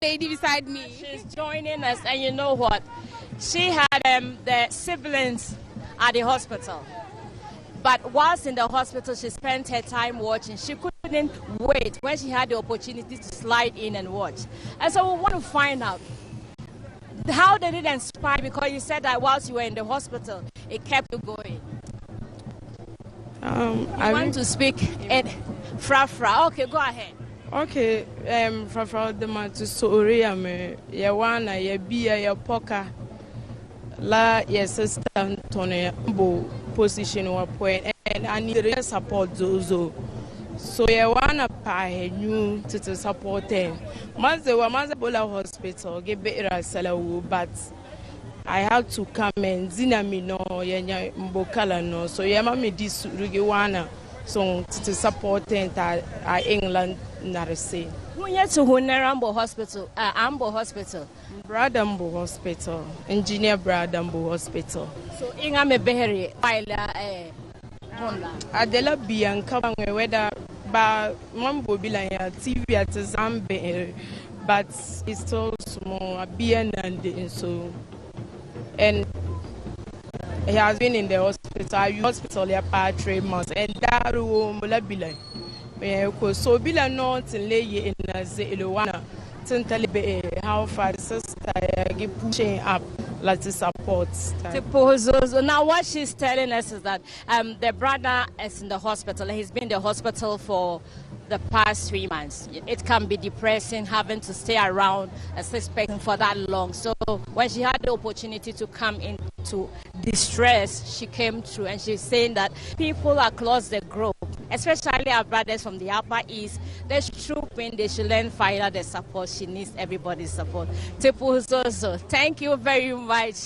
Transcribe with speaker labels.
Speaker 1: lady beside me.
Speaker 2: She's joining us, and you know what? She had the siblings at the hospital. But whilst in the hospital, she spent her time watching. She couldn't wait when she had the opportunity to slide in and watch. And so we want to find out, how did it inspire? Because you said that whilst you were in the hospital, it kept you going. I want to speak in Fra. Okay, go ahead.
Speaker 3: Okay, Fra the man to story me. Ya wana ya bia ya poka. La ya sister Tony bo position wa point, and I need support Zozo. So ya wana pa new to support them. Maze hospital give better salawu, but I have to come and zinami no yenya mbokala no. So ya mami this rugiwana so to support them at England narese.
Speaker 2: Who yet to Ambo Hospital? Ambo Hospital.
Speaker 3: Bradambo Hospital. Engineer Bradambo Hospital.
Speaker 2: So inga me beheri Faila
Speaker 3: Adela Bianca whether ba mambo bila ya TV at Zambe, but it's still small and so, and he has been in the hospital for 3 months, and that room bila so bila not lay in Zeluana how far sister get pushing up like to support.
Speaker 2: So now what she's telling us is that the brother is in the hospital. He's been in the hospital for the past 3 months. It can be depressing having to stay around a sick person for that long. So when she had the opportunity to come into distress, she came through, and she's saying that people across the globe, especially our brothers from the Upper East, they should troop in, they should learn Faila the support. She needs everybody's support. Thank you very much.